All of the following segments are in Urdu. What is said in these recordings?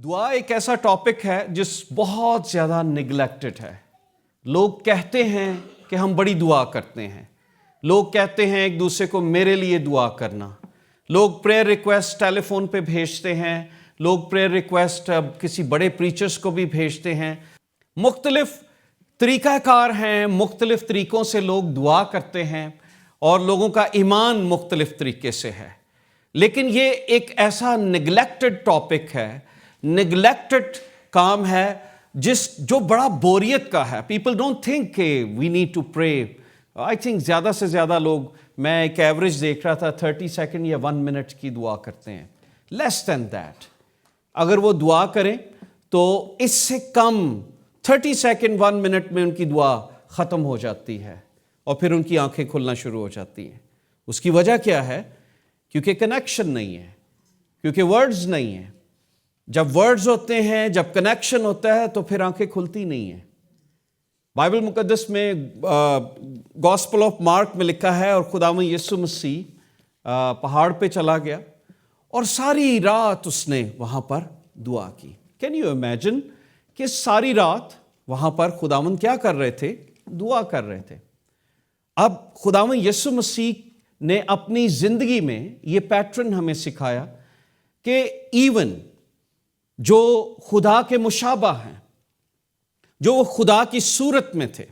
دعا ایک ایسا ٹاپک ہے جس بہت زیادہ نگلیکٹڈ ہے۔ لوگ کہتے ہیں کہ ہم بڑی دعا کرتے ہیں، لوگ کہتے ہیں ایک دوسرے کو میرے لیے دعا کرنا، لوگ پریئر ریکویسٹ ٹیلی فون پہ بھیجتے ہیں، لوگ پریئر ریکویسٹ کسی بڑے پریچرز کو بھی بھیجتے ہیں۔ مختلف طریقہ کار ہیں، مختلف طریقوں سے لوگ دعا کرتے ہیں اور لوگوں کا ایمان مختلف طریقے سے ہے۔ لیکن یہ ایک ایسا نگلیکٹڈ ٹاپک ہے، نگلیکٹڈ کام ہے جو بڑا بوریت کا ہے۔ پیپل ڈونٹ تھنک کہ we need to pray. I think زیادہ سے زیادہ لوگ، میں ایک ایوریج دیکھ رہا تھا، 30 سیکنڈ یا 1 منٹ کی دعا کرتے ہیں، لیس دین دیٹ۔ اگر وہ دعا کریں تو اس سے کم 30 سیکنڈ 1 منٹ میں ان کی دعا ختم ہو جاتی ہے اور پھر ان کی آنکھیں کھلنا شروع ہو جاتی ہیں۔ اس کی وجہ کیا ہے؟ کیونکہ کنیکشن نہیں ہے، کیونکہ ورڈز نہیں ہیں۔ جب ورڈز ہوتے ہیں، جب کنیکشن ہوتا ہے تو پھر آنکھیں کھلتی نہیں ہیں۔ بائبل مقدس میں گاسپل آف مارک میں لکھا ہے، اور خداوند یسوع مسیح پہاڑ پہ چلا گیا اور ساری رات اس نے وہاں پر دعا کی۔ کین یو امیجن کہ ساری رات وہاں پر خداوند کیا کر رہے تھے؟ دعا کر رہے تھے۔ اب خداوند یسوع مسیح نے اپنی زندگی میں یہ پیٹرن ہمیں سکھایا کہ ایون جو خدا کے مشابہ ہیں، جو وہ خدا کی صورت میں تھے،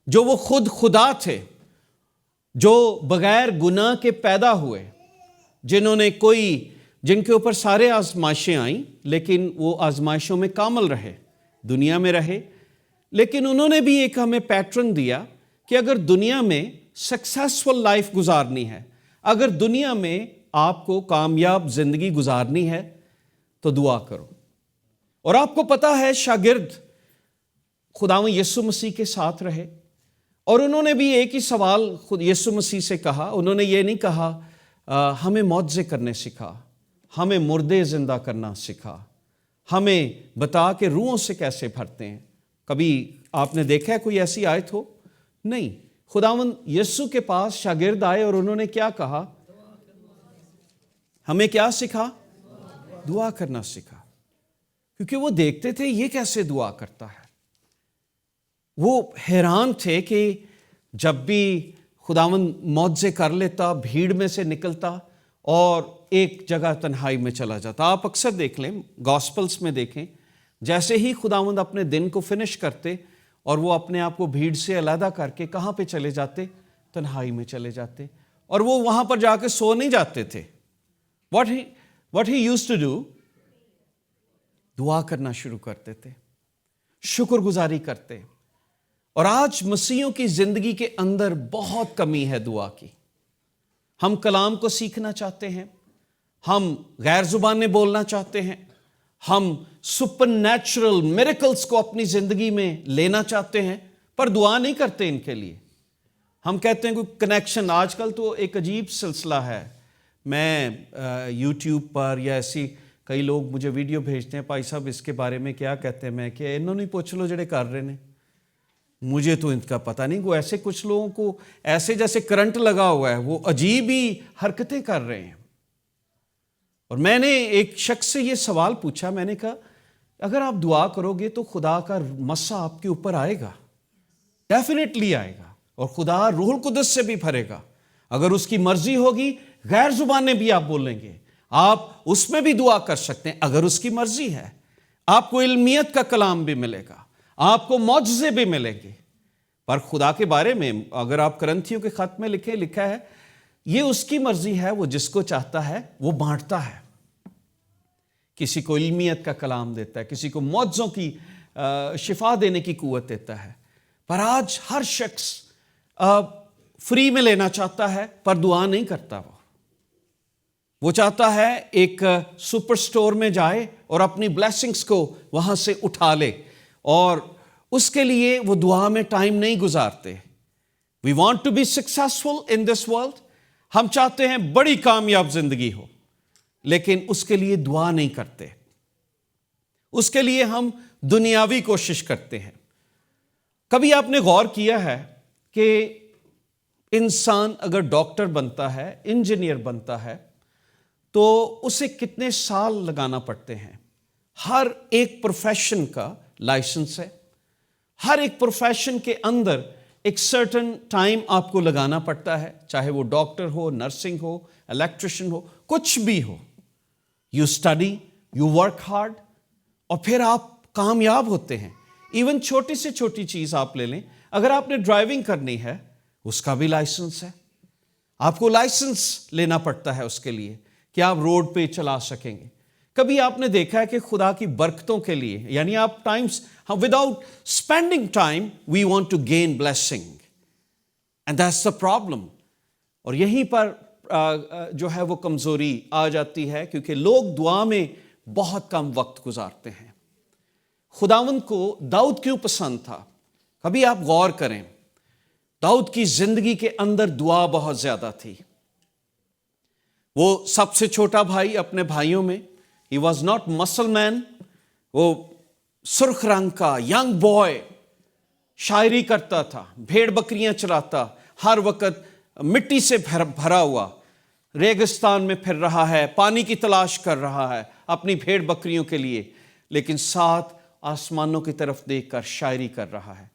جو وہ خود خدا تھے، جو بغیر گناہ کے پیدا ہوئے، جن کے اوپر سارے آزمائشیں آئیں لیکن وہ آزمائشوں میں کامل رہے، دنیا میں رہے، لیکن انہوں نے بھی ایک ہمیں پیٹرن دیا کہ اگر دنیا میں سکسیسفل لائف گزارنی ہے، اگر دنیا میں آپ کو کامیاب زندگی گزارنی ہے تو دعا کرو۔ اور آپ کو پتا ہے شاگرد خداوند یسوع مسیح کے ساتھ رہے اور انہوں نے بھی ایک ہی سوال خود یسوع مسیح سے کہا۔ انہوں نے یہ نہیں کہا ہمیں معجزے کرنے سکھا، ہمیں مردے زندہ کرنا سکھا، ہمیں بتا کہ روحوں سے کیسے بھرتے ہیں۔ کبھی آپ نے دیکھا ہے کوئی ایسی آیت ہو؟ نہیں۔ خداوند یسوع کے پاس شاگرد آئے اور انہوں نے کیا کہا؟ ہمیں کیا سکھا؟ دعا کرنا سکھا۔ کیونکہ وہ دیکھتے تھے یہ کیسے دعا کرتا ہے۔ وہ حیران تھے کہ جب بھی خداوند معجزے کر لیتا، بھیڑ میں سے نکلتا اور ایک جگہ تنہائی میں چلا جاتا۔ آپ اکثر دیکھ لیں، گاسپلز میں دیکھیں، جیسے ہی خداوند اپنے دن کو فنش کرتے اور وہ اپنے آپ کو بھیڑ سے علیحدہ کر کے کہاں پہ چلے جاتے؟ تنہائی میں چلے جاتے، اور وہ وہاں پر جا کے سو نہیں جاتے تھے۔ What he used to do، دعا کرنا شروع کرتے تھے، شکر گزاری کرتے۔ اور آج مسیحیوں کی زندگی کے اندر بہت کمی ہے دعا کی۔ ہم کلام کو سیکھنا چاہتے ہیں، ہم غیر زبانیں بولنا چاہتے ہیں، ہم سپر نیچرل میریکلز کو اپنی زندگی میں لینا چاہتے ہیں، پر دعا نہیں کرتے ان کے لیے۔ ہم کہتے ہیں کوئی کنیکشن۔ آج کل تو ایک عجیب سلسلہ ہے، میں یوٹیوب پر یا ایسی کئی لوگ مجھے ویڈیو بھیجتے ہیں، بھائی صاحب اس کے بارے میں کیا کہتے ہیں؟ میں کہ انہوں نے پوچھ لو جڑے کر رہے ہیں، مجھے تو ان کا پتہ نہیں۔ وہ ایسے کچھ لوگوں کو ایسے جیسے کرنٹ لگا ہوا ہے، وہ عجیب ہی حرکتیں کر رہے ہیں۔ اور میں نے ایک شخص سے یہ سوال پوچھا، میں نے کہا اگر آپ دعا کرو گے تو خدا کا مسا آپ کے اوپر آئے گا، ڈیفینیٹلی آئے گا، اور خدا روح القدس سے بھی بھرے گا۔ اگر اس کی مرضی ہوگی غیر زبانیں بھی آپ بولیں گے، آپ اس میں بھی دعا کر سکتے ہیں اگر اس کی مرضی ہے۔ آپ کو علمیت کا کلام بھی ملے گا، آپ کو معجزے بھی ملیں گے۔ پر خدا کے بارے میں اگر آپ کرنتھیوں کے خط میں لکھا ہے، یہ اس کی مرضی ہے، وہ جس کو چاہتا ہے وہ بانٹتا ہے۔ کسی کو علمیت کا کلام دیتا ہے، کسی کو معجزوں کی شفا دینے کی قوت دیتا ہے۔ پر آج ہر شخص فری میں لینا چاہتا ہے، پر دعا نہیں کرتا۔ وہ چاہتا ہے ایک سپر سٹور میں جائے اور اپنی بلیسنگز کو وہاں سے اٹھا لے، اور اس کے لیے وہ دعا میں ٹائم نہیں گزارتے۔ We want to be successful in this world۔ ہم چاہتے ہیں بڑی کامیاب زندگی ہو، لیکن اس کے لیے دعا نہیں کرتے۔ اس کے لیے ہم دنیاوی کوشش کرتے ہیں۔ کبھی آپ نے غور کیا ہے کہ انسان اگر ڈاکٹر بنتا ہے، انجینئر بنتا ہے، تو اسے کتنے سال لگانا پڑتے ہیں؟ ہر ایک پروفیشن کا لائسنس ہے. ہر ایک پروفیشن کے اندر ایک سرٹن ٹائم آپ کو لگانا پڑتا ہے, چاہے وہ ڈاکٹر ہو, نرسنگ ہو, الیکٹریشین ہو, کچھ بھی ہو. You study, you work hard, اور پھر آپ کامیاب ہوتے ہیں. ایون چھوٹی سے چھوٹی چیز آپ لے لیں, اگر آپ نے ڈرائیونگ کرنی ہے اس کا بھی لائسنس ہے. آپ کو لائسنس لینا پڑتا ہے اس کے لیے کہ آپ روڈ پہ چلا سکیں گے. کبھی آپ نے دیکھا ہے کہ خدا کی برکتوں کے لیے, یعنی آپ times without spending time we want to gain blessing, and that's the problem. اور یہیں پر جو ہے وہ کمزوری آ جاتی ہے, کیونکہ لوگ دعا میں بہت کم وقت گزارتے ہیں. خداوند کو داؤد کیوں پسند تھا؟ کبھی آپ غور کریں, داؤد کی زندگی کے اندر دعا بہت زیادہ تھی. وہ سب سے چھوٹا بھائی اپنے بھائیوں میں, he was not muscle man, وہ سرخ رنگ کا ینگ بوائے, شاعری کرتا تھا, بھیڑ بکریاں چراتا, ہر وقت مٹی سے بھرا ہوا ریگستان میں پھر رہا ہے, پانی کی تلاش کر رہا ہے اپنی بھیڑ بکریوں کے لیے, لیکن ساتھ آسمانوں کی طرف دیکھ کر شاعری کر رہا ہے.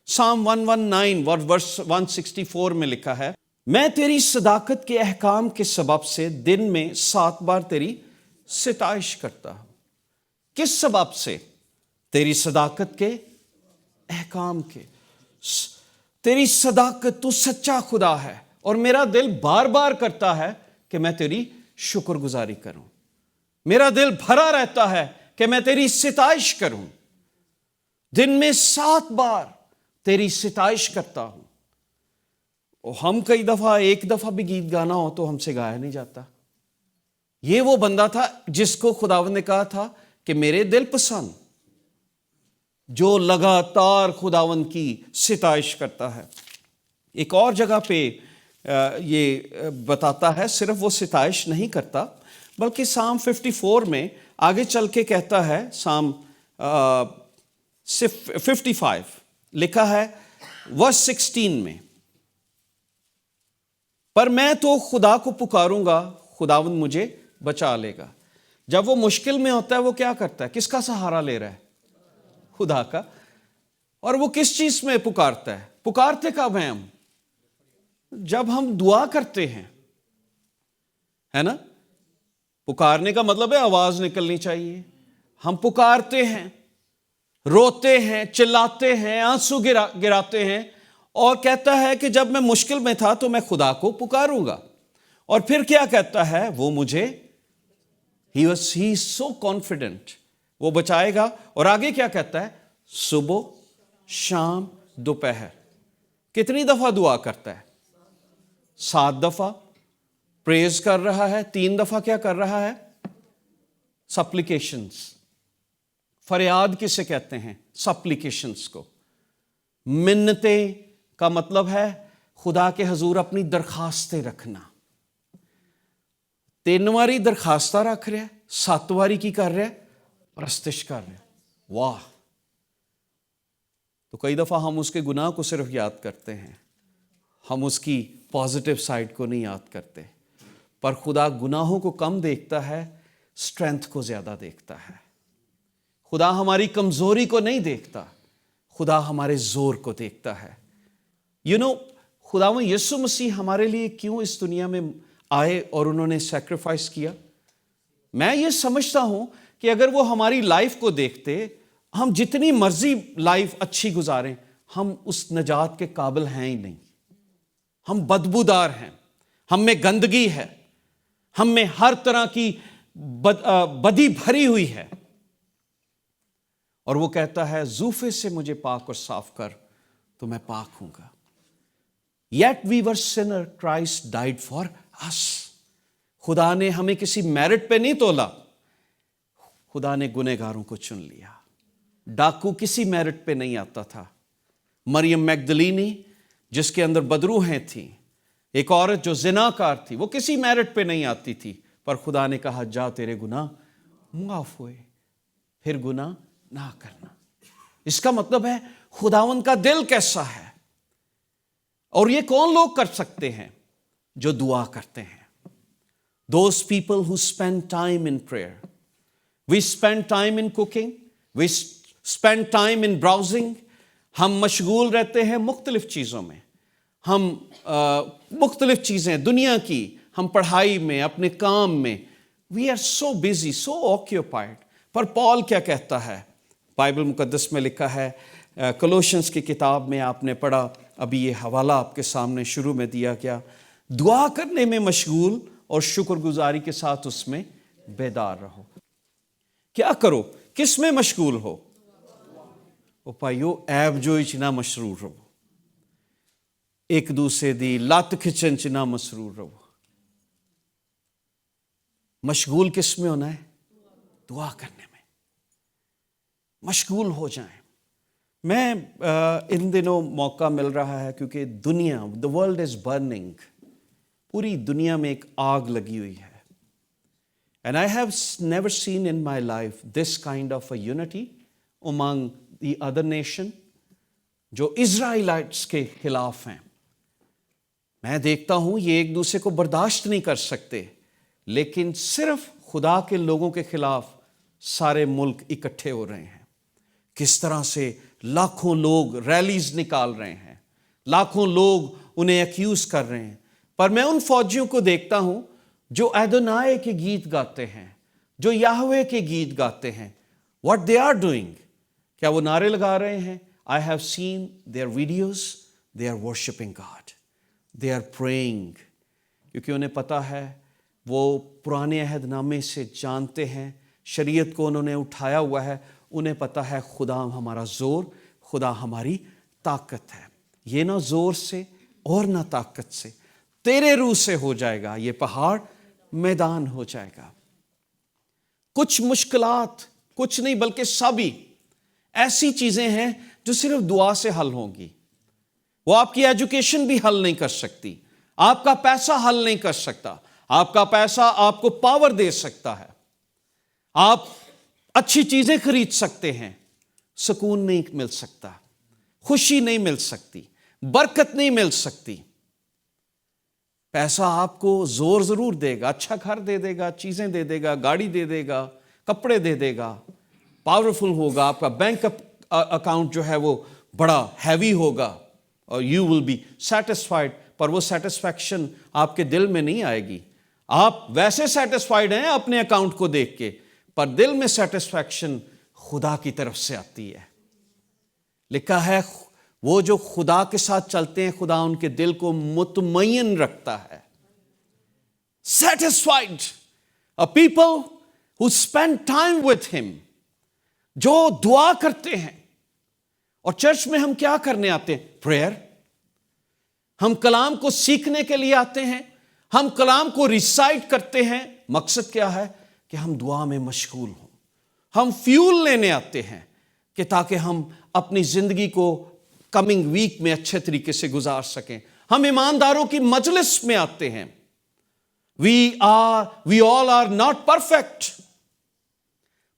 Psalm 119 ورس 164 میں لکھا ہے, میں تیری صداقت کے احکام کے سبب سے دن میں 7 بار تیری ستائش کرتا ہوں. کس سبب سے؟ تیری صداقت کے احکام کے. تیری صداقت, تو سچا خدا ہے, اور میرا دل بار بار کرتا ہے کہ میں تیری شکر گزاری کروں. میرا دل بھرا رہتا ہے کہ میں تیری ستائش کروں. دن میں 7 بار تیری ستائش کرتا ہوں. اور ہم کئی دفعہ, ایک دفعہ بھی گیت گانا ہو تو ہم سے گایا نہیں جاتا. یہ وہ بندہ تھا جس کو خداوند نے کہا تھا کہ میرے دل پسند, جو لگاتار خداوند کی ستائش کرتا ہے. ایک اور جگہ پہ یہ بتاتا ہے, صرف وہ ستائش نہیں کرتا بلکہ Psalm 54 میں آگے چل کے کہتا ہے, Psalm 55 لکھا ہے ورس 16 میں, پر میں تو خدا کو پکاروں گا, خداوند مجھے بچا لے گا. جب وہ مشکل میں ہوتا ہے وہ کیا کرتا ہے؟ کس کا سہارا لے رہا ہے؟ خدا کا. اور وہ کس چیز میں پکارتا ہے؟ پکارتے کب ہیں ہم؟ جب ہم دعا کرتے ہیں, ہے نا. پکارنے کا مطلب ہے آواز نکلنی چاہیے. ہم پکارتے ہیں, روتے ہیں, چلاتے ہیں, آنسو گراتے ہیں, اور کہتا ہے کہ جب میں مشکل میں تھا تو میں خدا کو پکاروں گا. اور پھر کیا کہتا ہے؟ وہ مجھے, he is so confident, وہ بچائے گا. اور آگے کیا کہتا ہے؟ صبح, شام, دوپہر. کتنی دفعہ دعا کرتا ہے؟ 7 دفعہ پریز کر رہا ہے, 3 دفعہ کیا کر رہا ہے؟ سپلیکیشنز. فریاد کسے کہتے ہیں؟ سپلیکیشنز کو. منتیں کا مطلب ہے خدا کے حضور اپنی درخواستیں رکھنا. 3 واری درخواستہ رکھ رہے, 7 واری کی کر رہے؟ پرستش کر رہے. واہ. تو کئی دفعہ ہم اس کے گناہ کو صرف یاد کرتے ہیں, ہم اس کی پازیٹیو سائڈ کو نہیں یاد کرتے. پر خدا گناہوں کو کم دیکھتا ہے, اسٹرینتھ کو زیادہ دیکھتا ہے. خدا ہماری کمزوری کو نہیں دیکھتا, خدا ہمارے زور کو دیکھتا ہے. خداوند یسوع مسیح ہمارے لیے کیوں اس دنیا میں آئے اور انہوں نے سیکریفائس کیا؟ میں یہ سمجھتا ہوں کہ اگر وہ ہماری لائف کو دیکھتے, ہم جتنی مرضی لائف اچھی گزاریں, ہم اس نجات کے قابل ہیں ہی نہیں. ہم بدبودار ہیں, ہم میں گندگی ہے, ہم میں ہر طرح کی بدی بھری ہوئی ہے. اور وہ کہتا ہے زوفے سے مجھے پاک اور صاف کر تو میں پاک ہوں گا. Yet we were sinner, Christ died for us. خدا نے ہمیں کسی میرٹ پہ نہیں تولا, خدا نے گنہگاروں کو چن لیا. ڈاکو کسی میرٹ پہ نہیں آتا تھا. مریم مگدلینی جس کے اندر بدروحیں تھیں, ایک عورت جو زناکار تھی, وہ کسی میرٹ پہ نہیں آتی تھی, پر خدا نے کہا جا تیرے گناہ معاف ہوئے, پھر گناہ نہ کرنا. اس کا مطلب ہے خداوند کا دل کیسا ہے. اور یہ کون لوگ کر سکتے ہیں؟ جو دعا کرتے ہیں. Those people who spend time in prayer. We spend time in cooking, we spend time in browsing. ہم مشغول رہتے ہیں مختلف چیزوں میں. ہم مختلف چیزیں دنیا کی ہم پڑھائی میں اپنے کام میں we are so busy, so occupied. پر پال کیا کہتا ہے؟ بائبل مقدس میں لکھا ہے، کولوسینس کی کتاب میں آپ نے پڑھا، ابھی یہ حوالہ آپ کے سامنے شروع میں دیا گیا، دعا کرنے میں مشغول اور شکر گزاری کے ساتھ اس میں بیدار رہو. کیا کرو؟ کس میں مشغول ہو؟ او پائیو ایب جو چنا مشرور رہو، ایک دوسرے دی لات کھچن چنا مسرور رہو. مشغول کس میں ہونا ہے؟ دعا کرنے میں مشغول ہو جائیں. میں ان دنوں موقع مل رہا ہے کیونکہ دنیا the world is burning، پوری دنیا میں ایک آگ لگی ہوئی ہے. And I have never seen in my life this kind of a unity among the other nation جو اسرائیلائٹس کے خلاف ہیں. میں دیکھتا ہوں یہ ایک دوسرے کو برداشت نہیں کر سکتے، لیکن صرف خدا کے لوگوں کے خلاف سارے ملک اکٹھے ہو رہے ہیں. کس طرح سے لاکھوں لوگ ریلیز نکال رہے ہیں، لاکھوں لوگ انہیں ایکیوز کر رہے ہیں. پر میں ان فوجیوں کو دیکھتا ہوں جو ایدونائے کے گیت گاتے ہیں، جو یہوے کے گیت گاتے ہیں. واٹ دے آر ڈوئنگ، کیا وہ نعرے لگا رہے ہیں؟ I have seen their videos, they are worshipping God, they are praying. کیونکہ انہیں پتا ہے، وہ پرانے عہد نامے سے جانتے ہیں، شریعت کو انہوں نے اٹھایا ہوا ہے. انہیں پتا ہے خدا ہمارا زور، خدا ہماری طاقت ہے. یہ نہ زور سے اور نہ طاقت سے، تیرے روح سے ہو جائے گا، یہ پہاڑ میدان ہو جائے گا. کچھ مشکلات، کچھ نہیں بلکہ سبھی ایسی چیزیں ہیں جو صرف دعا سے حل ہوں گی. وہ آپ کی ایجوکیشن بھی حل نہیں کر سکتی، آپ کا پیسہ حل نہیں کر سکتا. آپ کا پیسہ آپ کو پاور دے سکتا ہے، آپ اچھی چیزیں خرید سکتے ہیں، سکون نہیں مل سکتا، خوشی نہیں مل سکتی، برکت نہیں مل سکتی. پیسہ آپ کو زور ضرور دے گا، اچھا گھر دے دے گا، چیزیں دے دے گا، گاڑی دے دے گا، کپڑے دے دے گا، پاورفل ہوگا، آپ کا بینک اکاؤنٹ جو ہے وہ بڑا ہیوی ہوگا اور یو ول بی سیٹسفائیڈ. پر وہ سیٹسفیکشن آپ کے دل میں نہیں آئے گی. آپ ویسے سیٹسفائیڈ ہیں اپنے اکاؤنٹ کو دیکھ کے، پر دل میں سیٹسفیکشن خدا کی طرف سے آتی ہے. لکھا ہے وہ جو خدا کے ساتھ چلتے ہیں خدا ان کے دل کو مطمئن رکھتا ہے. Satisfied a people who spend time with him، جو دعا کرتے ہیں. اور چرچ میں ہم کیا کرنے آتے ہیں؟ پریئر. ہم کلام کو سیکھنے کے لیے آتے ہیں، ہم کلام کو ریسائٹ کرتے ہیں. مقصد کیا ہے؟ کہ ہم دعا میں مشغول ہوں. ہم فیول لینے آتے ہیں کہ تاکہ ہم اپنی زندگی کو کمنگ ویک میں اچھے طریقے سے گزار سکیں. ہم ایمانداروں کی مجلس میں آتے ہیں. we all are not perfect،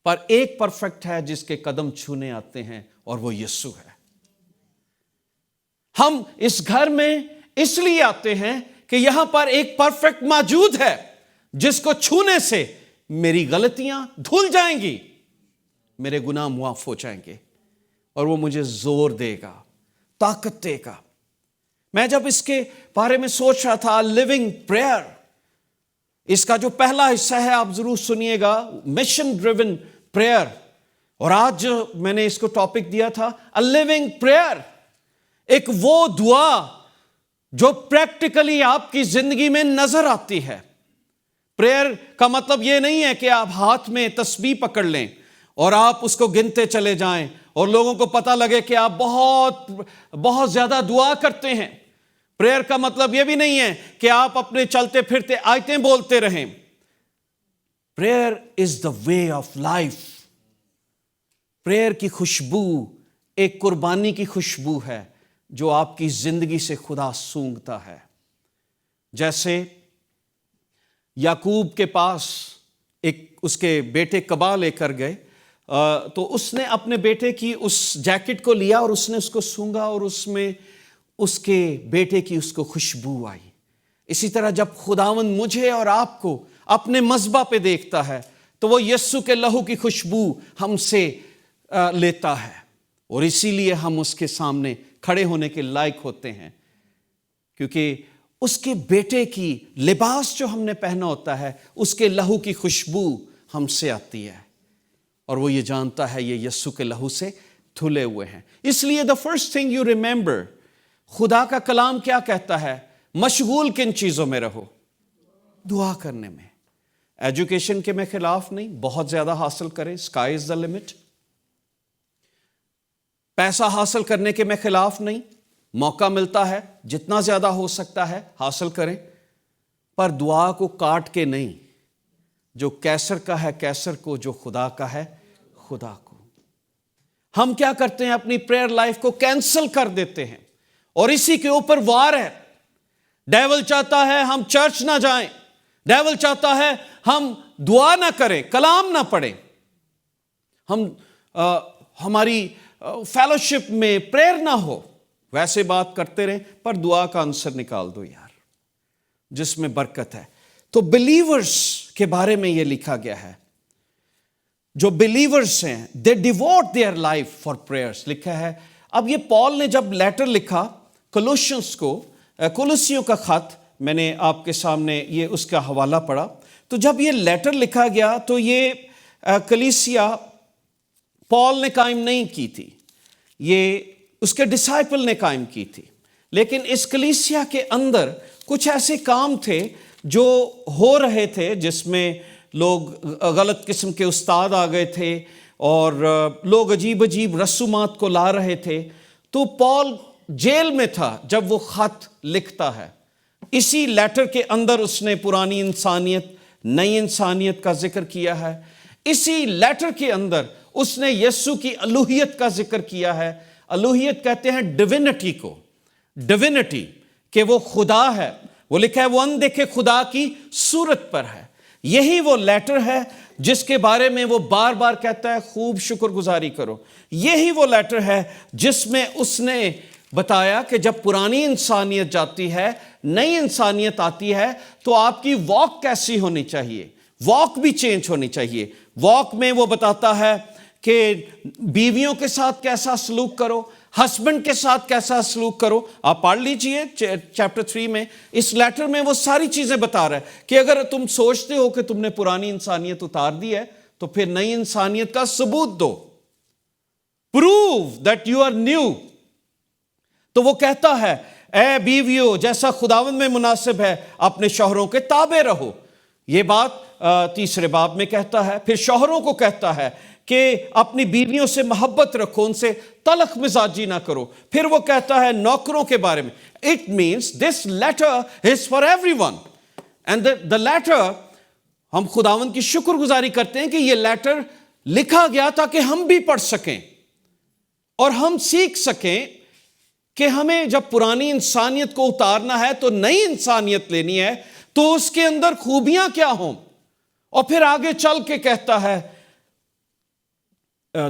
پر ایک پرفیکٹ ہے جس کے قدم چھونے آتے ہیں اور وہ یسوع ہے. ہم اس گھر میں اس لیے آتے ہیں کہ یہاں پر ایک پرفیکٹ موجود ہے جس کو چھونے سے میری غلطیاں دھل جائیں گی، میرے گناہ معاف ہو جائیں گے اور وہ مجھے زور دے گا، طاقت دے گا. میں جب اس کے بارے میں سوچ رہا تھا، لیونگ پریئر، اس کا جو پہلا حصہ ہے آپ ضرور سنیے گا، مشن ڈریون پریئر. اور آج میں نے اس کو ٹاپک دیا تھا لیونگ پریئر، ایک وہ دعا جو پریکٹیکلی آپ کی زندگی میں نظر آتی ہے. پریئر کا مطلب یہ نہیں ہے کہ آپ ہاتھ میں تسبیح پکڑ لیں اور آپ اس کو گنتے چلے جائیں اور لوگوں کو پتہ لگے کہ آپ بہت بہت زیادہ دعا کرتے ہیں. پریئر کا مطلب یہ بھی نہیں ہے کہ آپ اپنے چلتے پھرتے آیتیں بولتے رہیں. Prayer is the way of life. Prayer کی خوشبو ایک قربانی کی خوشبو ہے جو آپ کی زندگی سے خدا سونگھتا ہے. جیسے یعقوب کے پاس ایک اس کے بیٹے کبا لے کر گئے تو اس نے اپنے بیٹے کی اس جیکٹ کو لیا اور اس نے اس کو سونگھا اور اس میں اس کے بیٹے کی اس کو خوشبو آئی. اسی طرح جب خداوند مجھے اور آپ کو اپنے مذبح پہ دیکھتا ہے تو وہ یسوع کے لہو کی خوشبو ہم سے لیتا ہے، اور اسی لیے ہم اس کے سامنے کھڑے ہونے کے لائق ہوتے ہیں، کیونکہ اس کے بیٹے کی لباس جو ہم نے پہنا ہوتا ہے، اس کے لہو کی خوشبو ہم سے آتی ہے، اور وہ یہ جانتا ہے یہ یسوع کے لہو سے دھلے ہوئے ہیں۔ اس لیے the first thing you remember، خدا کا کلام کیا کہتا ہے؟ مشغول کن چیزوں میں رہو؟ دعا کرنے میں۔ ایجوکیشن کے میں خلاف نہیں، بہت زیادہ حاصل کریں، اسکائی از دا لمٹ۔ پیسہ حاصل کرنے کے میں خلاف نہیں، موقع ملتا ہے جتنا زیادہ ہو سکتا ہے حاصل کریں، پر دعا کو کاٹ کے نہیں۔ جو کیسر کا ہے کیسر کو، جو خدا کا ہے خدا کو۔ ہم کیا کرتے ہیں؟ اپنی پریئر لائف کو کینسل کر دیتے ہیں، اور اسی کے اوپر وار ہے۔ ڈیول چاہتا ہے ہم چرچ نہ جائیں، ڈیول چاہتا ہے ہم دعا نہ کریں، کلام نہ پڑھیں، ہم ہماری فیلوشپ میں پریئر نہ ہو۔ ویسے بات کرتے رہیں، پر دعا کا عنصر نکال دو یار، جس میں برکت ہے۔ تو بلیورز کے بارے میں یہ لکھا گیا ہے، جو بلیورز ہیں they devote their life for prayers، لکھا ہے۔ اب یہ پال نے جب لیٹر لکھا کولوسیوس کو، کولوسیوں کا خط، میں نے آپ کے سامنے یہ اس کا حوالہ پڑھا، تو جب یہ لیٹر لکھا گیا تو یہ کلیسیا پال نے قائم نہیں کی تھی، یہ اس کے ڈسائپل نے قائم کی تھی، لیکن اس کلیسیا کے اندر کچھ ایسے کام تھے جو ہو رہے تھے، جس میں لوگ غلط قسم کے استاد آ گئے تھے، اور لوگ عجیب عجیب رسومات کو لا رہے تھے۔ تو پال جیل میں تھا جب وہ خط لکھتا ہے۔ اسی لیٹر کے اندر اس نے پرانی انسانیت، نئی انسانیت کا ذکر کیا ہے۔ اسی لیٹر کے اندر اس نے یسوع کی الوہیت کا ذکر کیا ہے۔ الوہیت کہتے ہیں ڈیوینٹی کو، ڈیوینٹی کہ وہ خدا ہے۔ وہ لکھا ہے وہ اندیکھے خدا کی صورت پر ہے۔ یہی وہ لیٹر ہے جس کے بارے میں وہ بار بار کہتا ہے خوب شکر گزاری کرو۔ یہی وہ لیٹر ہے جس میں اس نے بتایا کہ جب پرانی انسانیت جاتی ہے، نئی انسانیت آتی ہے، تو آپ کی واک کیسی ہونی چاہیے، واک بھی چینج ہونی چاہیے۔ واک میں وہ بتاتا ہے کہ بیویوں کے ساتھ کیسا سلوک کرو، ہسبینڈ کے ساتھ کیسا سلوک کرو۔ آپ پڑھ لیجئے چیپٹر 3 میں، اس لیٹر میں وہ ساری چیزیں بتا رہا ہے کہ اگر تم سوچتے ہو کہ تم نے پرانی انسانیت اتار دی ہے، تو پھر نئی انسانیت کا ثبوت دو، prove that you are new. تو وہ کہتا ہے اے بیویو، جیسا خداوند میں مناسب ہے اپنے شوہروں کے تابع رہو۔ یہ بات تیسرے باب میں کہتا ہے۔ پھر شوہروں کو کہتا ہے کہ اپنی بیویوں سے محبت رکھو، ان سے تلخ مزاجی نہ کرو۔ پھر وہ کہتا ہے نوکروں کے بارے میں۔ It means this letter is for everyone. And the letter، ہم خداوند کی شکر گزاری کرتے ہیں کہ یہ لیٹر لکھا گیا تاکہ ہم بھی پڑھ سکیں اور ہم سیکھ سکیں کہ ہمیں جب پرانی انسانیت کو اتارنا ہے تو نئی انسانیت لینی ہے، تو اس کے اندر خوبیاں کیا ہوں۔ اور پھر آگے چل کے کہتا ہے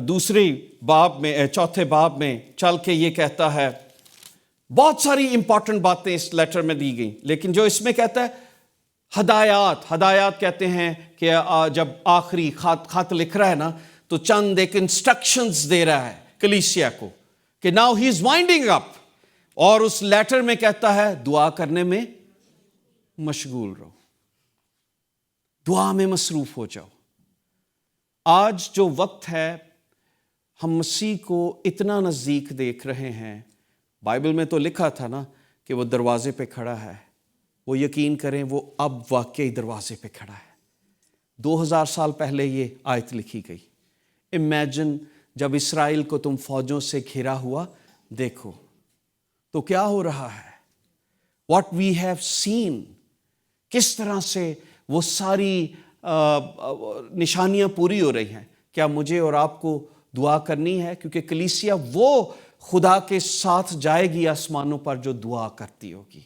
دوسری باب میں، چوتھے باب میں چل کے یہ کہتا ہے، بہت ساری امپورٹنٹ باتیں اس لیٹر میں دی گئیں، لیکن جو اس میں کہتا ہے ہدایات کہتے ہیں کہ جب آخری خط لکھ رہا ہے نا، تو چند ایک انسٹرکشنز دے رہا ہے کلیسیا کو کہ now he is winding up, اور اس لیٹر میں کہتا ہے دعا کرنے میں مشغول رہو، دعا میں مصروف ہو جاؤ۔ آج جو وقت ہے ہم مسیح کو اتنا نزدیک دیکھ رہے ہیں، بائبل میں تو لکھا تھا نا کہ وہ دروازے پہ کھڑا ہے، وہ یقین کریں وہ اب واقعی دروازے پہ کھڑا ہے۔ 2000 سال پہلے یہ آیت لکھی گئی۔ امیجن جب اسرائیل کو تم فوجوں سے گھرا ہوا دیکھو تو کیا ہو رہا ہے، واٹ وی ہیو سین، کس طرح سے وہ ساری نشانیاں پوری ہو رہی ہیں۔ کیا مجھے اور آپ کو دعا کرنی ہے؟ کیونکہ کلیسیا وہ خدا کے ساتھ جائے گی آسمانوں پر جو دعا کرتی ہوگی،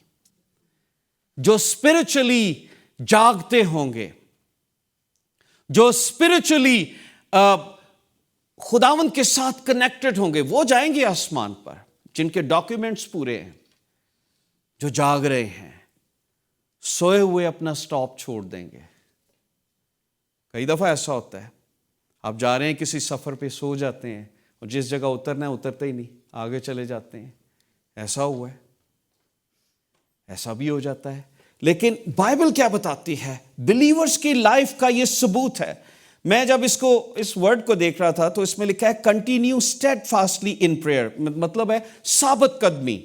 جو اسپرچولی جاگتے ہوں گے، جو اسپرچولی خداوند کے ساتھ کنیکٹڈ ہوں گے، وہ جائیں گے آسمان پر، جن کے ڈاکیومنٹس پورے ہیں، جو جاگ رہے ہیں، سوئے ہوئے اپنا سٹاپ چھوڑ دیں گے۔ کئی دفعہ ایسا ہوتا ہے آپ جا رہے ہیں کسی سفر پہ، سو جاتے ہیں اور جس جگہ اترنا ہے اترتے ہی نہیں، آگے چلے جاتے ہیں. ایسا ہوا ہے، ایسا بھی ہو جاتا ہے. لیکن بائبل کیا بتاتی ہے؟ بلیورز کی لائف کا یہ ثبوت ہے. میں جب اس ورڈ کو دیکھ رہا تھا تو اس میں لکھا ہے continue steadfastly in prayer, مطلب ہے ثابت قدمی.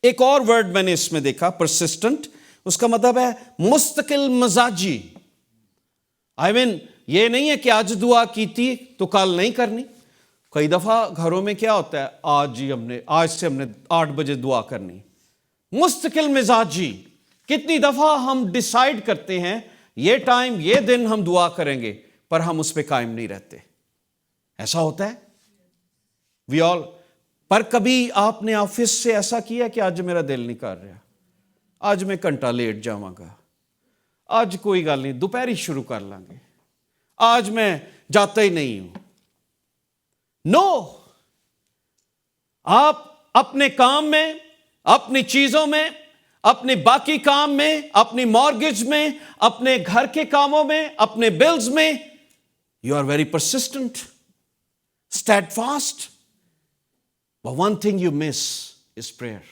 ایک اور ورڈ میں نے اس میں دیکھا پرسسٹنٹ، اس کا مطلب ہے مستقل مزاجی. آئی مین یہ نہیں ہے کہ آج دعا کی تھی تو کل نہیں کرنی. کئی دفعہ گھروں میں کیا ہوتا ہے، آج سے ہم نے 8 بجے دعا کرنی. مستقل مزاجی. کتنی دفعہ ہم ڈیسائیڈ کرتے ہیں یہ ٹائم یہ دن ہم دعا کریں گے، پر ہم اس پہ قائم نہیں رہتے. ایسا ہوتا ہے وی آل. پر کبھی آپ نے آفس سے ایسا کیا کہ آج میرا دل نہیں کر رہا، آج میں گھنٹہ لیٹ جاؤں گا، آج کوئی گل نہیں دوپہر ہی شروع کر لیں گے، آج میں جاتا ہی نہیں ہوں. نو، آپ اپنے کام میں، اپنی چیزوں میں، اپنے باقی کام میں، اپنی مارگیج میں، اپنے گھر کے کاموں میں، اپنے بلز میں، you are very persistent, steadfast. But one thing you miss is prayer.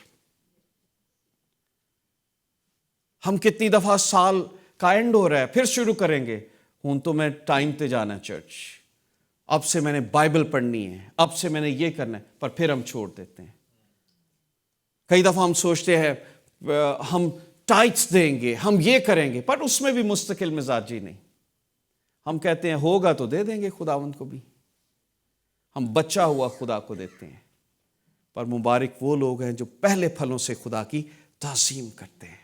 ہم کتنی دفعہ سال کا اینڈ ہو رہا ہے پھر شروع کریں گے، ہوں تو میں ٹائم تے جانا چرچ، اب سے میں نے بائبل پڑھنی ہے، اب سے میں نے یہ کرنا ہے، پر پھر ہم چھوڑ دیتے ہیں. کئی دفعہ ہم سوچتے ہیں ہم ٹائٹس دیں گے، ہم یہ کریں گے، پر اس میں بھی مستقل مزاجی نہیں. ہم کہتے ہیں ہوگا تو دے دیں گے خداوند کو بھی، ہم بچا ہوا خدا کو دیتے ہیں. پر مبارک وہ لوگ ہیں جو پہلے پھلوں سے خدا کی تعظیم کرتے ہیں.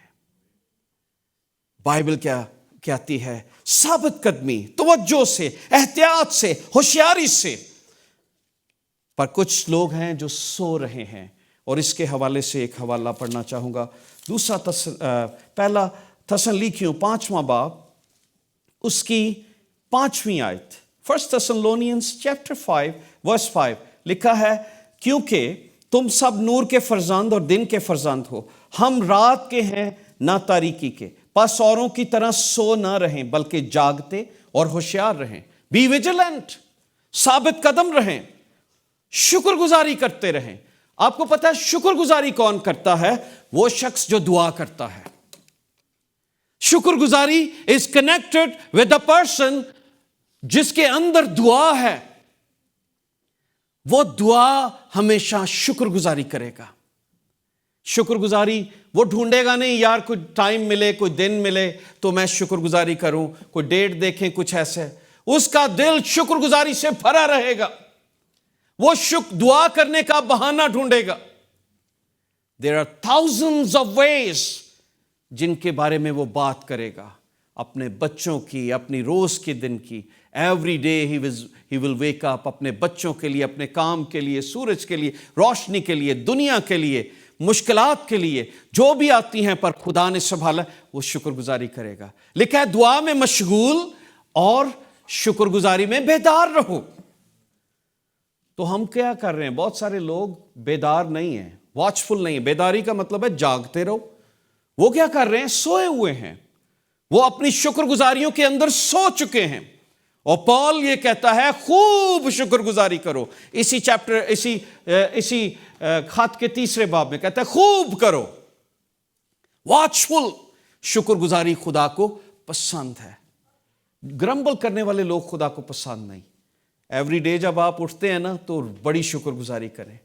بائبل کیا کہتی ہے؟ ثابت قدمی، توجہ سے، احتیاط سے، ہوشیاری سے. پر کچھ لوگ ہیں جو سو رہے ہیں، اور اس کے حوالے سے ایک حوالہ پڑھنا چاہوں گا. پہلا تسلنیکیوں 5واں باب، اس کی 5ویں آیت. فرسٹ تسلونیئنس چیپٹر 5 ورس 5 لکھا ہے، کیونکہ تم سب نور کے فرزند اور دن کے فرزند ہو، ہم رات کے ہیں نہ تاریکی کے، پس اوروں کی طرح سو نہ رہیں بلکہ جاگتے اور ہوشیار رہیں. بی ویجیلنٹ، ثابت قدم رہیں، شکر گزاری کرتے رہیں. آپ کو پتا ہے شکر گزاری کون کرتا ہے؟ وہ شخص جو دعا کرتا ہے. شکر گزاری is connected with a person جس کے اندر دعا ہے. وہ دعا ہمیشہ شکر گزاری کرے گا. شکر گزاری وہ ڈھونڈے گا نہیں یار کوئی ٹائم ملے، کوئی دن ملے تو میں شکر گزاری کروں، کوئی ڈیٹ دیکھیں کچھ ایسے. اس کا دل شکر گزاری سے بھرا رہے گا. وہ دعا کرنے کا بہانہ ڈھونڈے گا. There are thousands of ways جن کے بارے میں وہ بات کرے گا، اپنے بچوں کی، اپنی روز کے دن کی. ایوری ڈے ہی ول ویک اپ، اپنے بچوں کے لیے، اپنے کام کے لیے، سورج کے لیے، روشنی کے لیے، دنیا کے لیے، مشکلات کے لیے، جو بھی آتی ہیں پر خدا نے سنبھالا، وہ شکر گزاری کرے گا. لکھا ہے دعا میں مشغول اور شکر گزاری میں بیدار رہو. تو ہم کیا کر رہے ہیں؟ بہت سارے لوگ بیدار نہیں ہیں، واچفل نہیں ہیں. بیداری کا مطلب ہے جاگتے رہو. وہ کیا کر رہے ہیں؟ سوئے ہوئے ہیں. وہ اپنی شکر گزاریوں کے اندر سو چکے ہیں. اور پال یہ کہتا ہے خوب شکر گزاری کرو. اسی خط کے 3 باب میں کہتا ہے خوب کرو. واچفل. شکر گزاری خدا کو پسند ہے. گرمبل کرنے والے لوگ خدا کو پسند نہیں. ایوری ڈے جب آپ اٹھتے ہیں نا تو بڑی شکر گزاری کریں،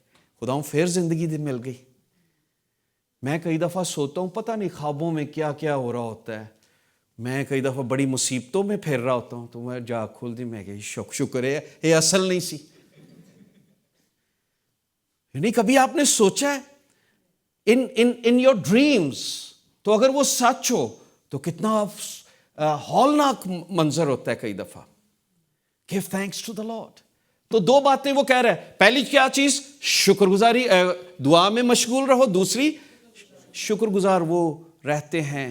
خداؤں پھر زندگی مل گئی. میں کئی دفعہ سوتا ہوں، پتہ نہیں خوابوں میں کیا کیا ہو رہا ہوتا ہے. میں کئی دفعہ بڑی مصیبتوں میں پھر رہا ہوتا ہوں تو میں جاگ کھول دی، میں کہ شکر ہے یہ اصل نہیں سی. یعنی کبھی آپ نے سوچا ہے ان یور ڈریمز، تو اگر وہ سچ ہو تو کتنا ہولناک منظر ہوتا ہے کئی دفعہ. Give thanks to the Lord. تو 2 باتیں وہ کہہ رہا ہے. پہلی کیا چیز؟ شکر گزاری، دعا میں مشغول رہو. دوسری، شکر گزار وہ رہتے ہیں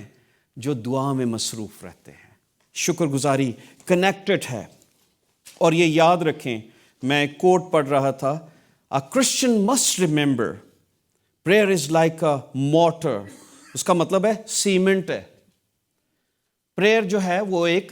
جو دعا میں مصروف رہتے ہیں. شکر گزاری کنیکٹڈ ہے. اور یہ یاد رکھیں، میں ایک کوٹ پڑھ رہا تھا، A Christian must remember prayer is like a mortar. اس کا مطلب ہے سیمنٹ ہے. پریئر جو ہے وہ ایک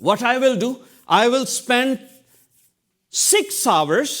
What I will do, I will spend 6 hours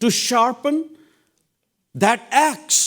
To sharpen that axe,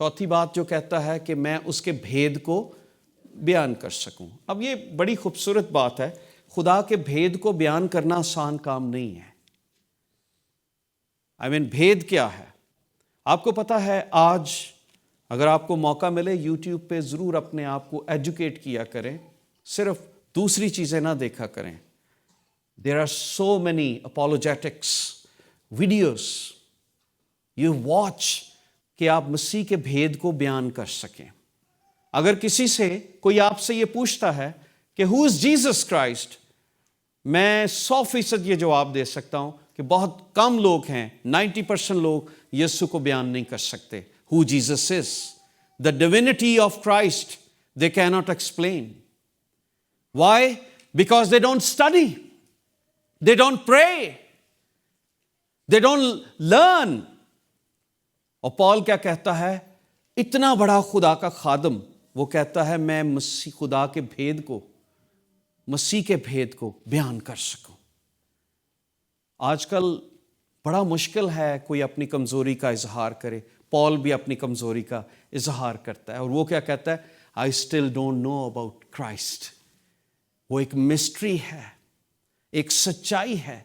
چوتھی بات جو کہتا ہے کہ میں اس کے بھید کو بیان کر سکوں. اب یہ بڑی خوبصورت بات ہے. خدا کے بھید کو بیان کرنا آسان کام نہیں ہے. بھید کیا ہے؟ آپ کو پتا ہے، آج اگر آپ کو موقع ملے یوٹیوب پہ ضرور اپنے آپ کو ایجوکیٹ کیا کریں، صرف دوسری چیزیں نہ دیکھا کریں. There are so many apologetics videos you watch کہ آپ مسیح کے بھید کو بیان کر سکیں. اگر کسی سے کوئی آپ سے یہ پوچھتا ہے کہ who is Jesus Christ، میں 100% یہ جواب دے سکتا ہوں کہ بہت کم لوگ ہیں، 90% لوگ یسوع کو بیان نہیں کر سکتے. Who Jesus is, the divinity of Christ, they cannot explain. Why? Because they don't study. They don't pray. They don't learn. اور پال کیا کہتا ہے؟ اتنا بڑا خدا کا خادم، وہ کہتا ہے میں مسیح خدا کے بھید کو، مسیح کے بھید کو بیان کر سکوں. آج کل بڑا مشکل ہے کوئی اپنی کمزوری کا اظہار کرے. پال بھی اپنی کمزوری کا اظہار کرتا ہے، اور وہ کیا کہتا ہے؟ I still don't know about Christ. وہ ایک مسٹری ہے، ایک سچائی ہے.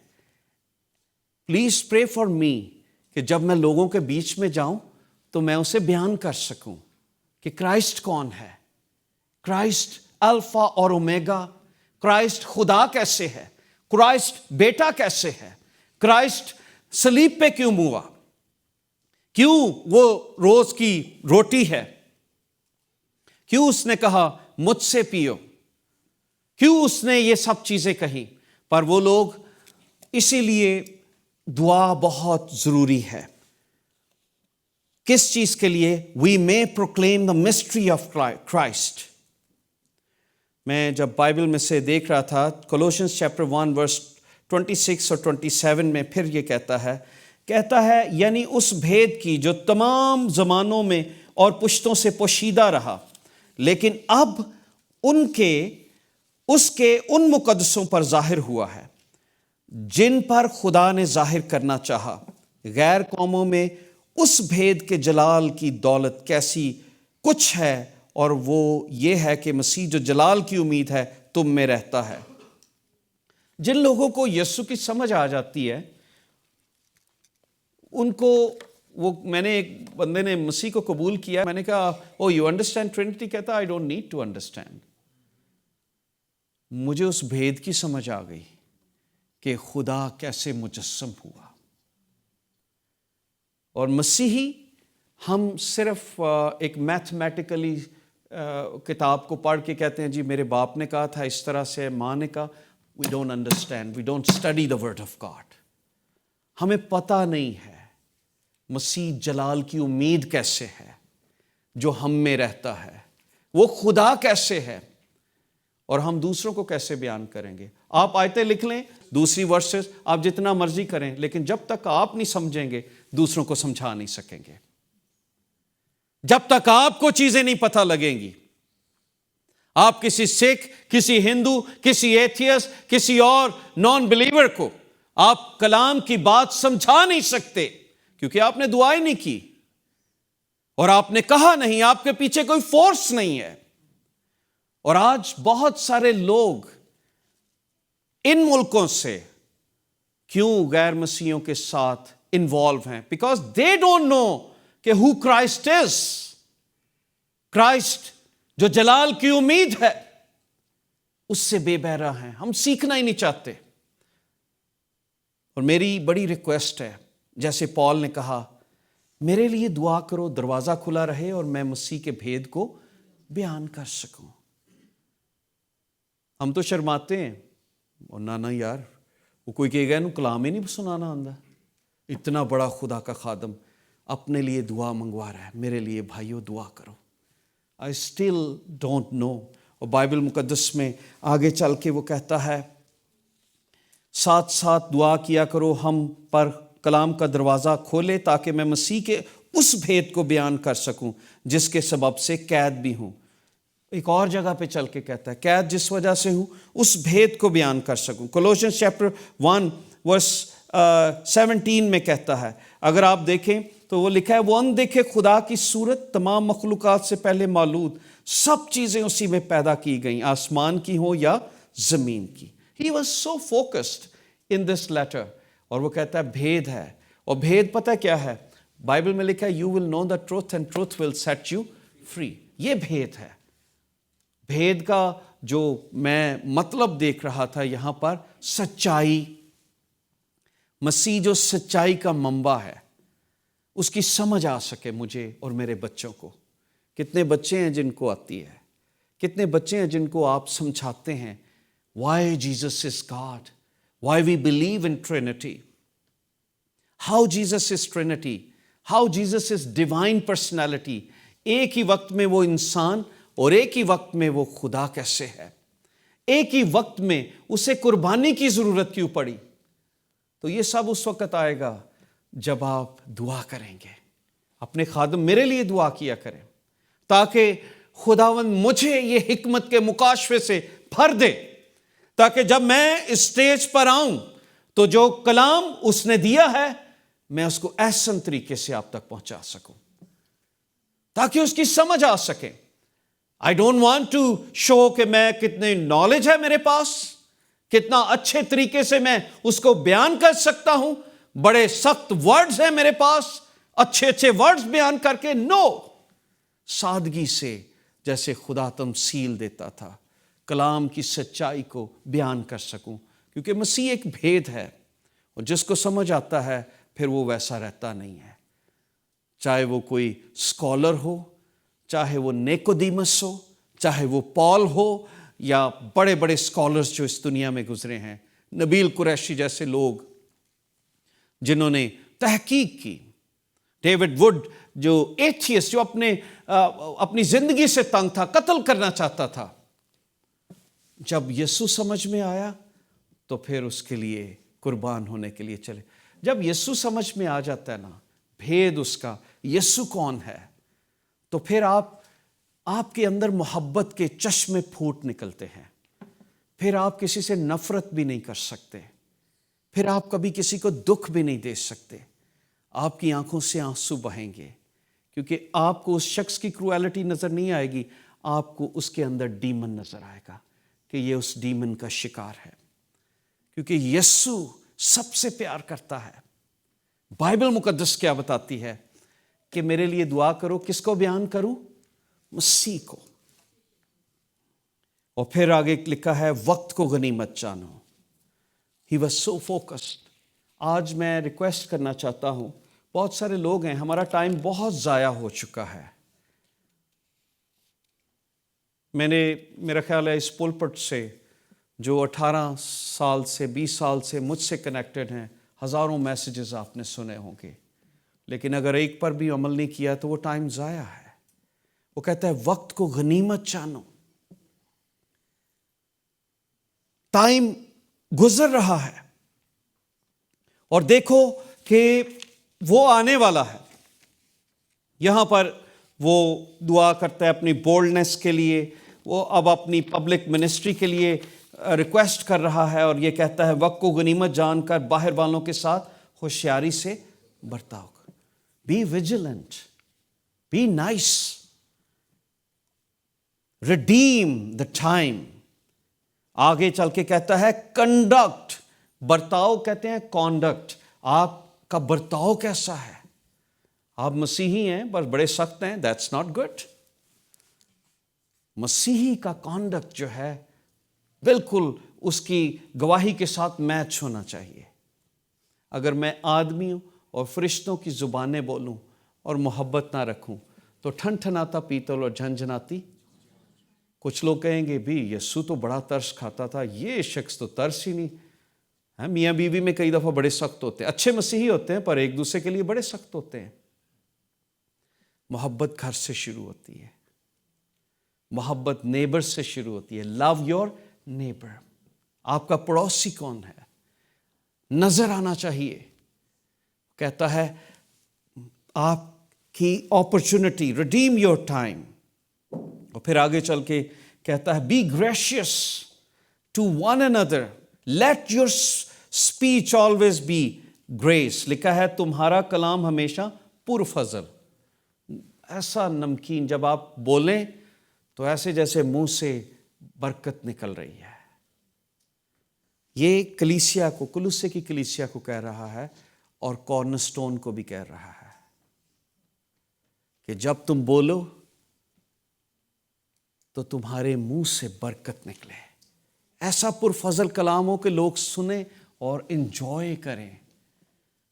پلیز پرے فار می کہ جب میں لوگوں کے بیچ میں جاؤں تو میں اسے بیان کر سکوں کہ کرائسٹ کون ہے، کرائسٹ الفا اور اومیگا، کرائسٹ خدا کیسے ہے، کرائسٹ بیٹا کیسے ہے، کرائسٹ صلیب پہ کیوں ہوا، کیوں وہ روز کی روٹی ہے، کیوں اس نے کہا مجھ سے پیو، کیوں اس نے یہ سب چیزیں کہیں. پر وہ لوگ، اسی لیے دعا بہت ضروری ہے. کس چیز کے لیے؟ We may proclaim the mystery of Christ. میں جب بائبل میں سے دیکھ رہا تھا، کولوسینس چیپٹر 1 ورس 26 اور 27 میں پھر یہ کہتا ہے یعنی اس بھید کی جو تمام زمانوں میں اور پشتوں سے پوشیدہ رہا، لیکن اب اس کے ان مقدسوں پر ظاہر ہوا ہے جن پر خدا نے ظاہر کرنا چاہا. غیر قوموں میں اس بھید کے جلال کی دولت کیسی کچھ ہے، اور وہ یہ ہے کہ مسیح جو جلال کی امید ہے تم میں رہتا ہے. جن لوگوں کو یسوع کی سمجھ آ جاتی ہے، ان کو میں نے ایک بندے نے مسیح کو قبول کیا، میں نے کہا او یو انڈرسٹینڈ ٹرینٹی؟ کہتا I don't need to understand. مجھے اس بھید کی سمجھ آ گئی کہ خدا کیسے مجسم ہوا. اور مسیحی ہم صرف ایک میتھمیٹیکلی کتاب کو پڑھ کے کہتے ہیں جی میرے باپ نے کہا تھا اس طرح سے، ماں نے کہا. We don't understand. We don't study the word of God. ہمیں پتہ نہیں ہے مسیح جلال کی امید کیسے ہے جو ہم میں رہتا ہے، وہ خدا کیسے ہے، اور ہم دوسروں کو کیسے بیان کریں گے. آپ آیتیں لکھ لیں، دوسری ورسز آپ جتنا مرضی کریں، لیکن جب تک آپ نہیں سمجھیں گے دوسروں کو سمجھا نہیں سکیں گے. جب تک آپ کو چیزیں نہیں پتہ لگیں گی، آپ کسی سکھ، کسی ہندو، کسی ایتھیس، کسی اور نان بلیور کو آپ کلام کی بات سمجھا نہیں سکتے، کیونکہ آپ نے دعا ہی نہیں کی اور آپ نے کہا نہیں، آپ کے پیچھے کوئی فورس نہیں ہے. اور آج بہت سارے لوگ ان ملکوں سے کیوں غیر مسیحیوں کے ساتھ انوالو ہیں؟ بیکاز دے ڈونٹ نو کہ ہو کرائسٹ از. کرائسٹ جو جلال کی امید ہے، اس سے بے بہرا ہیں. ہم سیکھنا ہی نہیں چاہتے. اور میری بڑی ریکویسٹ ہے، جیسے پال نے کہا میرے لیے دعا کرو دروازہ کھلا رہے اور میں مسیح کے بھید کو بیان کر سکوں. ہم تو شرماتے ہیں، اور نانا یار وہ کوئی کہے گا انہوں کلام ہی نہیں سنانا آندا. اتنا بڑا خدا کا خادم اپنے لیے دعا منگوا رہا ہے، میرے لیے بھائیو دعا کرو. I still don't know. اور بائبل مقدس میں آگے چل کے وہ کہتا ہے ساتھ ساتھ دعا کیا کرو ہم پر کلام کا دروازہ کھولے تاکہ میں مسیح کے اس بھید کو بیان کر سکوں جس کے سبب سے قید بھی ہوں. ایک اور جگہ پہ چل کے کہتا ہے قید جس وجہ سے ہوں اس بھید کو بیان کر سکوں. کولوسینس چیپٹر 1 ورس 17 میں کہتا ہے، اگر آپ دیکھیں تو وہ لکھا ہے وہ اندیکھے خدا کی صورت تمام مخلوقات سے پہلے معلوم، سب چیزیں اسی میں پیدا کی گئیں، آسمان کی ہوں یا زمین کی. He was so focused in this letter. اور وہ کہتا ہے بھید ہے. اور بھید پتہ کیا ہے؟ بائبل میں لکھا ہے you will know the truth and truth will set you free. یہ بھید ہے. بھید کا جو میں مطلب دیکھ رہا تھا یہاں پر سچائی. مسیح جو سچائی کا منبع ہے اس کی سمجھ آ سکے مجھے اور میرے بچوں کو. کتنے بچے ہیں جن کو آتی ہے؟ کتنے بچے ہیں جن کو آپ سمجھاتے ہیں why Jesus is God, why we believe in Trinity, how Jesus is Trinity, how Jesus is divine personality. ایک ہی وقت میں وہ انسان اور ایک ہی وقت میں وہ خدا کیسے ہے؟ ایک ہی وقت میں اسے قربانی کی ضرورت کیوں پڑی؟ تو یہ سب اس وقت آئے گا جب آپ دعا کریں گے. اپنے خادم میرے لیے دعا کیا کریں تاکہ خداوند مجھے یہ حکمت کے مکاشفے سے بھر دے، تاکہ جب میں اسٹیج پر آؤں تو جو کلام اس نے دیا ہے میں اس کو احسن طریقے سے آپ تک پہنچا سکوں، تاکہ اس کی سمجھ آ سکے. I don't want to show کہ میں کتنے نالج ہے میرے پاس، کتنا اچھے طریقے سے میں اس کو بیان کر سکتا ہوں، بڑے سخت ورڈز ہیں میرے پاس، اچھے اچھے ورڈز بیان کر کے. نو، سادگی سے جیسے خدا تمثیل دیتا تھا کلام کی سچائی کو بیان کر سکوں، کیونکہ مسیح ایک بھید ہے اور جس کو سمجھ آتا ہے پھر وہ ویسا رہتا نہیں ہے. چاہے وہ کوئی اسکالر ہو، چاہے وہ نیکودیمس ہو، چاہے وہ پال ہو، یا بڑے بڑے اسکالرز جو اس دنیا میں گزرے ہیں، نبیل قریشی جیسے لوگ جنہوں نے تحقیق کی، ڈیوڈ وڈ جو ایتھیسٹ، جو اپنی زندگی سے تنگ تھا، قتل کرنا چاہتا تھا، جب یسوع سمجھ میں آیا تو پھر اس کے لیے قربان ہونے کے لیے چلے. جب یسوع سمجھ میں آ جاتا ہے نا، بھید اس کا، یسوع کون ہے، تو پھر آپ کے اندر محبت کے چشمے پھوٹ نکلتے ہیں. پھر آپ کسی سے نفرت بھی نہیں کر سکتے، پھر آپ کبھی کسی کو دکھ بھی نہیں دے سکتے. آپ کی آنکھوں سے آنسو بہیں گے، کیونکہ آپ کو اس شخص کی کروئلٹی نظر نہیں آئے گی، آپ کو اس کے اندر ڈیمن نظر آئے گا کہ یہ اس ڈیمن کا شکار ہے. کیونکہ یسوع سب سے پیار کرتا ہے. بائبل مقدس کیا بتاتی ہے کہ میرے لیے دعا کرو. کس کو بیان کروں؟ مسیح کو. اور پھر آگے لکھا ہے وقت کو غنیمت جانو. He was so focused. آج میں ریکویسٹ کرنا چاہتا ہوں، بہت سارے لوگ ہیں، ہمارا ٹائم بہت ضائع ہو چکا ہے. میں نے، میرا خیال ہے اس پلپٹ سے جو 18 سال سے 20 سال سے مجھ سے کنیکٹڈ ہیں، ہزاروں میسیجز آپ نے سنے ہوں گے، لیکن اگر ایک پر بھی عمل نہیں کیا تو وہ ٹائم ضائع ہے. وہ کہتا ہے وقت کو غنیمت جانو. ٹائم گزر رہا ہے اور دیکھو کہ وہ آنے والا ہے. یہاں پر وہ دعا کرتا ہے اپنی بولڈنس کے لیے، وہ اب اپنی پبلک منسٹری کے لیے ریکویسٹ کر رہا ہے، اور یہ کہتا ہے وقت کو غنیمت جان کر باہر والوں کے ساتھ ہوشیاری سے برتاؤ کر. Be vigilant, be nice, redeem the time. آگے چل کے کہتا ہے کنڈکٹ، برتاؤ کہتے ہیں کانڈکٹ. آپ کا برتاؤ کیسا ہے؟ آپ مسیحی ہیں بس بڑے سخت ہیں، دیٹس ناٹ گڈ. مسیحی کا کانڈکٹ جو ہے بالکل اس کی گواہی کے ساتھ میچ ہونا چاہیے. اگر میں آدمیوں اور فرشتوں کی زبانیں بولوں اور محبت نہ رکھوں تو ٹھن ٹھناتا پیتل اور جھنجھناتی. کچھ لوگ کہیں گے بھی یسوع تو بڑا ترس کھاتا تھا، یہ شخص تو ترس ہی نہیں. میاں بیوی میں کئی دفعہ بڑے سخت ہوتے ہیں، اچھے مسیحی ہوتے ہیں پر ایک دوسرے کے لیے بڑے سخت ہوتے ہیں. محبت گھر سے شروع ہوتی ہے، محبت نیبر سے شروع ہوتی ہے. Love your neighbour. آپ کا پڑوسی کون ہے نظر آنا چاہیے. کہتا ہے آپ کی اپرچونٹی، ریڈیم یور ٹائم. اور پھر آگے چل کے کہتا ہے be gracious to one another, let your speech always be grace. لکھا ہے تمہارا کلام ہمیشہ پرفضل، ایسا نمکین، جب آپ بولیں تو ایسے جیسے منہ سے برکت نکل رہی ہے. یہ کلیسیا کو، کولوسے کی کلیسیا کو کہہ رہا ہے اور کارنر سٹون کو بھی کہہ رہا ہے کہ جب تم بولو تو تمہارے منہ سے برکت نکلے. ایسا پرفضل کلام ہو کہ لوگ سنیں اور انجوائے کریں.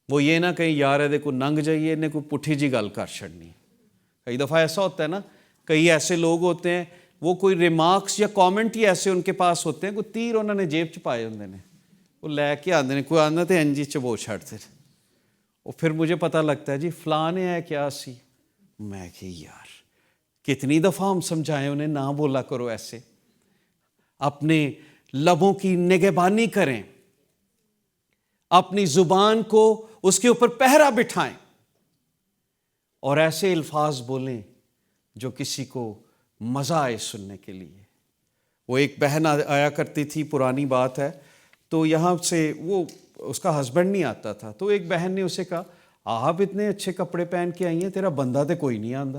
وہ یہ نہ کہیں یار یہ کو ننگ جائیے انہیں کوئی پٹھی جی گل کر چھڑنی. کئی دفعہ ایسا ہوتا ہے نا، کئی ایسے لوگ ہوتے ہیں وہ کوئی ریمارکس یا کامنٹ ہی ایسے ان کے پاس ہوتے ہیں، کوئی تیر انہوں نے جیب چ پائے ہوتے ہیں، وہ لے کے آتے ہیں، کوئی آنا تو انجی چبو چھڑتے. اور پھر مجھے پتہ لگتا ہے جی فلاں نے ہے کیا سی. میں کہ یار کتنی دفعہ ہم سمجھائیں انہیں نہ بولا کرو ایسے. اپنے لبوں کی نگہبانی کریں، اپنی زبان کو اس کے اوپر پہرا بٹھائیں اور ایسے الفاظ بولیں جو کسی کو مزہ آئے سننے کے لیے. وہ ایک بہن آیا کرتی تھی، پرانی بات ہے، تو یہاں سے وہ اس کا ہسبینڈ نہیں آتا تھا، تو ایک بہن نے اسے کہا آپ اتنے اچھے کپڑے پہن کے آئی ہیں، تیرا بندہ تو کوئی نہیں آندا.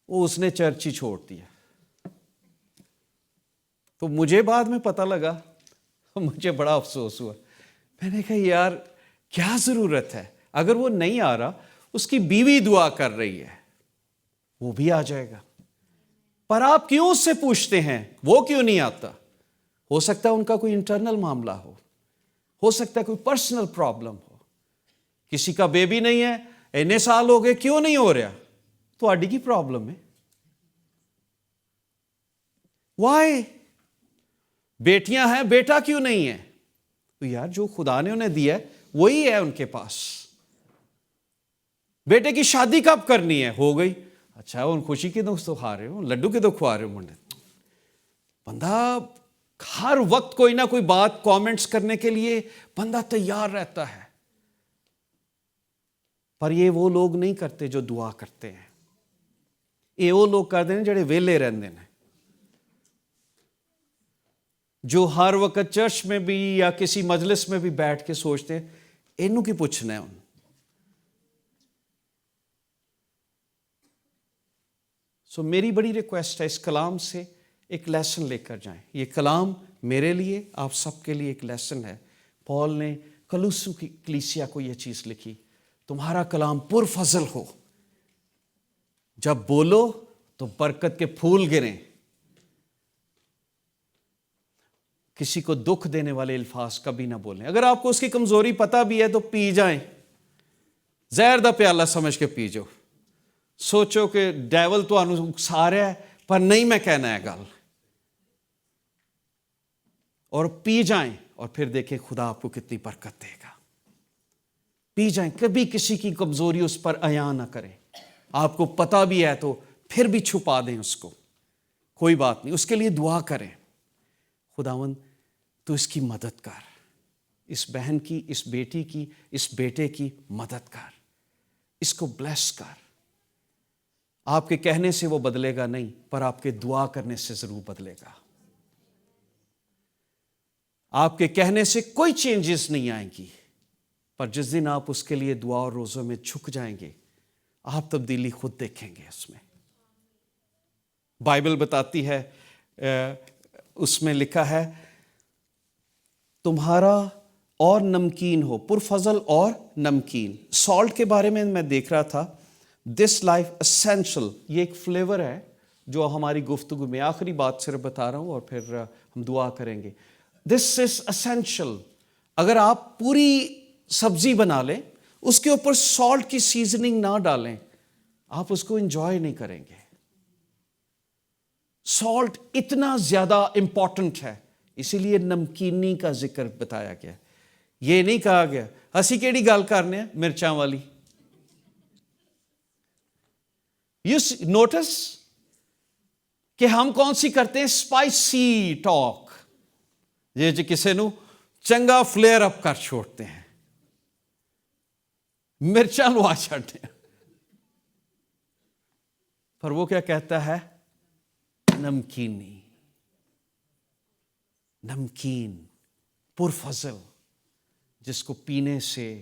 وہ اس نے چرچ ہی چھوڑ دیا. تو مجھے بعد میں پتہ لگا، مجھے بڑا افسوس ہوا. میں نے کہا یار کیا ضرورت ہے، اگر وہ نہیں آ رہا، اس کی بیوی دعا کر رہی ہے، وہ بھی آ جائے گا. پر آپ کیوں اس سے پوچھتے ہیں وہ کیوں نہیں آتا؟ ہو سکتا ہے ان کا کوئی انٹرنل معاملہ ہو سکتا ہے کوئی پرسنل پرابلم ہو. کسی کا بیبی نہیں ہے، اتنے سال ہو گئے کیوں نہیں ہو رہا؟ تو اڈی کی پرابلم ہے. وائی؟ بیٹیاں ہیں، بیٹا کیوں نہیں ہے؟ تو یار جو خدا نے انہیں دیا ہے وہی ہے ان کے پاس. بیٹے کی شادی کب کرنی ہے؟ ہو گئی. اچھا ان خوشی کی تو کھا رہے ہو، لڈو کی تو کھوا رہے ہو. منڈے بندہ ہر وقت کوئی نہ کوئی بات کامنٹس کرنے کے لیے بندہ تیار رہتا ہے. پر یہ وہ لوگ نہیں کرتے جو دعا کرتے ہیں. یہ وہ لوگ کرتے ہیں جڑے ویلے رہندے ہیں، جو ہر وقت چرچ میں بھی یا کسی مجلس میں بھی بیٹھ کے سوچتے ہیں اینوں کی پوچھنا ہے. سو میری بڑی ریکویسٹ ہے اس کلام سے ایک لیسن لے کر جائیں. یہ کلام میرے لیے، آپ سب کے لیے ایک لیسن ہے. پال نے کلوسو کی کلیسیا کو یہ چیز لکھی، تمہارا کلام پرفضل ہو، جب بولو تو برکت کے پھول گریں. کسی کو دکھ دینے والے الفاظ کبھی نہ بولیں. اگر آپ کو اس کی کمزوری پتہ بھی ہے تو پی جائیں، زہر دا پیالہ سمجھ کے پی جاؤ. سوچو کہ ڈیول تو اکسا رہا ہے پر نہیں میں کہنا ہے گل، اور پی جائیں اور پھر دیکھیں خدا آپ کو کتنی برکت دے گا. پی جائیں، کبھی کسی کی کمزوری اس پر عیاں نہ کریں. آپ کو پتہ بھی ہے تو پھر بھی چھپا دیں اس کو، کوئی بات نہیں. اس کے لیے دعا کریں، خداوند تو اس کی مدد کر، اس بہن کی، اس بیٹی کی، اس بیٹے کی مدد کر، اس کو بلیس کر. آپ کے کہنے سے وہ بدلے گا نہیں، پر آپ کے دعا کرنے سے ضرور بدلے گا. آپ کے کہنے سے کوئی چینجز نہیں آئیں گی، پر جس دن آپ اس کے لیے دعا اور روزوں میں جھک جائیں گے، آپ تبدیلی خود دیکھیں گے. اس میں بائبل بتاتی ہے، اس میں لکھا ہے تمہارا اور نمکین ہو، پرفضل اور نمکین. سالٹ کے بارے میں دیکھ رہا تھا، دس لائف اسینشل، یہ ایک فلیور ہے جو ہماری گفتگو میں، آخری بات صرف بتا رہا ہوں اور پھر ہم دعا کریں گے. دس از اسینشل. اگر آپ پوری سبزی بنا لیں، اس کے اوپر سالٹ کی سیزننگ نہ ڈالیں، آپ اس کو انجوائے نہیں کریں گے. سالٹ اتنا زیادہ امپورٹنٹ ہے، اسی لیے نمکینی کا ذکر بتایا گیا. یہ نہیں کہا گیا اسی کیڑی گل کرنے مرچاں والی. یو نوٹس کہ ہم کون سی کرتے ہیں؟ اسپائسی ٹاک، یہ جو کسی نو چنگا فلیئر اپ کر چھوڑتے ہیں، مرچاں لوا چھڑتے ہیں. پر وہ کیا کہتا ہے؟ نمکینی، نمکین، پرفضل، جس کو پینے سے